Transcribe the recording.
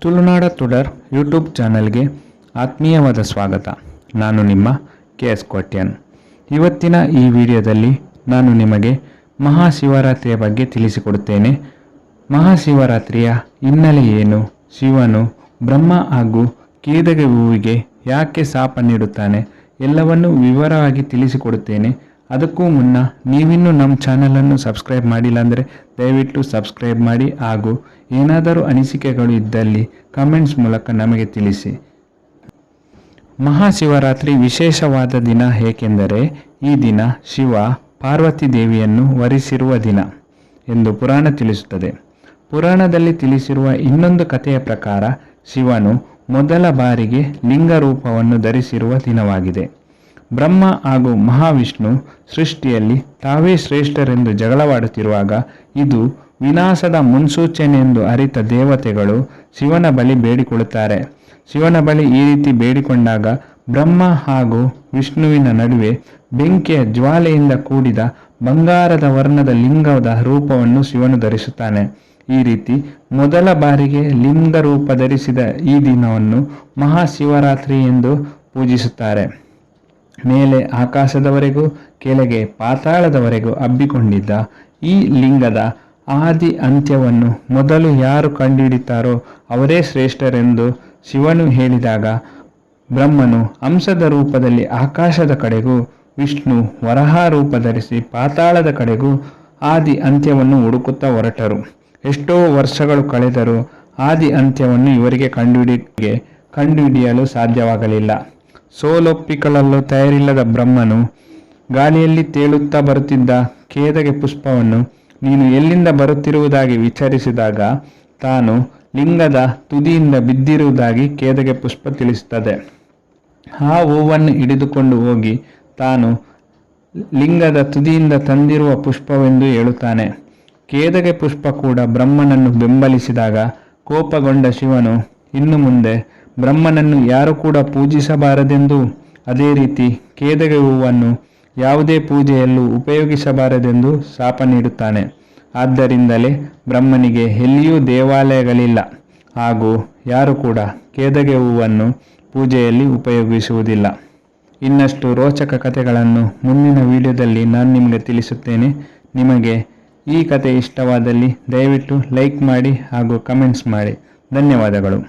ತುಳುನಾಡ ತುಡರ್ ಯೂಟ್ಯೂಬ್ ಚಾನಲ್ಗೆ ಆತ್ಮೀಯವಾದ ಸ್ವಾಗತ. ನಾನು ನಿಮ್ಮ KS ಕೋಟ್ಯನ್. ಇವತ್ತಿನ ಈ ವಿಡಿಯೋದಲ್ಲಿ ನಾನು ನಿಮಗೆ ಮಹಾಶಿವರಾತ್ರಿಯ ಬಗ್ಗೆ ತಿಳಿಸಿಕೊಡುತ್ತೇನೆ. ಮಹಾಶಿವರಾತ್ರಿಯ ಹಿನ್ನೆಲೆ ಏನು, ಶಿವನು ಬ್ರಹ್ಮ ಹಾಗೂ ಕೇದಗೆ ಹೂವಿಗೆ ಯಾಕೆ ಶಾಪ ನೀಡುತ್ತಾನೆ, ಎಲ್ಲವನ್ನು ವಿವರವಾಗಿ ತಿಳಿಸಿಕೊಡುತ್ತೇನೆ. ಅದಕ್ಕೂ ಮುನ್ನ ನೀವಿನ್ನೂ ನಮ್ಮ ಚಾನಲನ್ನು ಸಬ್ಸ್ಕ್ರೈಬ್ ಮಾಡಿಲ್ಲ ಅಂದರೆ ದಯವಿಟ್ಟು ಸಬ್ಸ್ಕ್ರೈಬ್ ಮಾಡಿ ಹಾಗೂ ಏನಾದರೂ ಅನಿಸಿಕೆಗಳು ಇದ್ದಲ್ಲಿ ಕಮೆಂಟ್ಸ್ ಮೂಲಕ ನಮಗೆ ತಿಳಿಸಿ. ಮಹಾಶಿವರಾತ್ರಿ ವಿಶೇಷವಾದ ದಿನ ಏಕೆಂದರೆ ಈ ದಿನ ಶಿವ ಪಾರ್ವತಿ ದೇವಿಯನ್ನು ವರಿಸಿರುವ ದಿನ ಎಂದು ಪುರಾಣ ತಿಳಿಸುತ್ತದೆ. ಪುರಾಣದಲ್ಲಿ ತಿಳಿಸಿರುವ ಇನ್ನೊಂದು ಕಥೆಯ ಪ್ರಕಾರ ಶಿವನು ಮೊದಲ ಬಾರಿಗೆ ಲಿಂಗ ರೂಪವನ್ನು ಧರಿಸಿರುವ ದಿನವಾಗಿದೆ. ಬ್ರಹ್ಮ ಹಾಗೂ ಮಹಾವಿಷ್ಣು ಸೃಷ್ಟಿಯಲ್ಲಿ ತಾವೇ ಶ್ರೇಷ್ಠರೆಂದು ಜಗಳವಾಡುತ್ತಿರುವಾಗ ಇದು ವಿನಾಶದ ಮುನ್ಸೂಚನೆಯೆಂದು ಅರಿತ ದೇವತೆಗಳು ಶಿವನ ಬಳಿ ಬೇಡಿಕೊಳ್ಳುತ್ತಾರೆ. ಶಿವನ ಬಳಿ ಈ ರೀತಿ ಬೇಡಿಕೊಂಡಾಗ ಬ್ರಹ್ಮ ಹಾಗೂ ವಿಷ್ಣುವಿನ ನಡುವೆ ಬೆಂಕಿಯ ಜ್ವಾಲೆಯಿಂದ ಕೂಡಿದ ಬಂಗಾರದ ವರ್ಣದ ಲಿಂಗದ ರೂಪವನ್ನು ಶಿವನು ಧರಿಸುತ್ತಾನೆ. ಈ ರೀತಿ ಮೊದಲ ಬಾರಿಗೆ ಲಿಂಗ ರೂಪ ಧರಿಸಿದ ಈ ದಿನವನ್ನು ಮಹಾಶಿವರಾತ್ರಿ ಎಂದು ಪೂಜಿಸುತ್ತಾರೆ. ಮೇಲೆ ಆಕಾಶದವರೆಗೂ ಕೆಳಗೆ ಪಾತಾಳದವರೆಗೂ ಹಬ್ಬಿಕೊಂಡಿದ್ದ ಈ ಲಿಂಗದ ಆದಿ ಅಂತ್ಯವನ್ನು ಮೊದಲು ಯಾರು ಕಂಡುಹಿಡಿತಾರೋ ಅವರೇ ಶ್ರೇಷ್ಠರೆಂದು ಶಿವನು ಹೇಳಿದಾಗ ಬ್ರಹ್ಮನು ಹಂಸದ ರೂಪದಲ್ಲಿ ಆಕಾಶದ ಕಡೆಗೂ, ವಿಷ್ಣು ವರಹ ರೂಪ ಧರಿಸಿ ಪಾತಾಳದ ಕಡೆಗೂ ಆದಿ ಅಂತ್ಯವನ್ನು ಹುಡುಕುತ್ತಾ ಹೊರಟರು. ಎಷ್ಟೋ ವರ್ಷಗಳು ಕಳೆದರೂ ಆದಿ ಅಂತ್ಯವನ್ನು ಇವರಿಗೆ ಕಂಡುಹಿಡಿಯಲು ಸಾಧ್ಯವಾಗಲಿಲ್ಲ. ಸೋಲೊಪ್ಪಿಕೊಳ್ಳಲು ತಯಾರಿಲ್ಲದ ಬ್ರಹ್ಮನು ಗಾಳಿಯಲ್ಲಿ ತೇಲುತ್ತಾ ಬರುತ್ತಿದ್ದ ಕೇದಗೆ ಪುಷ್ಪವನ್ನು ನೀನು ಎಲ್ಲಿಂದ ಬರುತ್ತಿರುವುದಾಗಿ ವಿಚಾರಿಸಿದಾಗ ತಾನು ಲಿಂಗದ ತುದಿಯಿಂದ ಬಿದ್ದಿರುವುದಾಗಿ ಕೇದಗೆ ಪುಷ್ಪ ತಿಳಿಸುತ್ತದೆ. ಆ ಹೂವನ್ನು ಹಿಡಿದುಕೊಂಡು ಹೋಗಿ ತಾನು ಲಿಂಗದ ತುದಿಯಿಂದ ತಂದಿರುವ ಪುಷ್ಪವೆಂದು ಹೇಳುತ್ತಾನೆ. ಕೇದಗೆ ಪುಷ್ಪ ಕೂಡ ಬ್ರಹ್ಮನನ್ನು ಬೆಂಬಲಿಸಿದಾಗ ಕೋಪಗೊಂಡ ಶಿವನು ಇನ್ನು ಮುಂದೆ ಬ್ರಹ್ಮನನ್ನು ಯಾರು ಕೂಡ ಪೂಜಿಸಬಾರದೆಂದು, ಅದೇ ರೀತಿ ಕೇದಗೆ ಹೂವನ್ನು ಯಾವುದೇ ಪೂಜೆಯಲ್ಲೂ ಉಪಯೋಗಿಸಬಾರದೆಂದು ಶಾಪ ನೀಡುತ್ತಾನೆ. ಆದ್ದರಿಂದಲೇ ಬ್ರಹ್ಮನಿಗೆ ಎಲ್ಲಿಯೂ ದೇವಾಲಯಗಳಿಲ್ಲ ಹಾಗೂ ಯಾರು ಕೂಡ ಕೇದಗೆ ಹೂವನ್ನು ಪೂಜೆಯಲ್ಲಿ ಉಪಯೋಗಿಸುವುದಿಲ್ಲ. ಇನ್ನಷ್ಟು ರೋಚಕ ಕಥೆಗಳನ್ನು ಮುಂದಿನ ವಿಡಿಯೋದಲ್ಲಿ ನಾನು ನಿಮಗೆ ತಿಳಿಸುತ್ತೇನೆ. ನಿಮಗೆ ಈ ಕಥೆ ಇಷ್ಟವಾದಲ್ಲಿ ದಯವಿಟ್ಟು ಲೈಕ್ ಮಾಡಿ ಹಾಗೂ ಕಮೆಂಟ್ಸ್ ಮಾಡಿ. ಧನ್ಯವಾದಗಳು.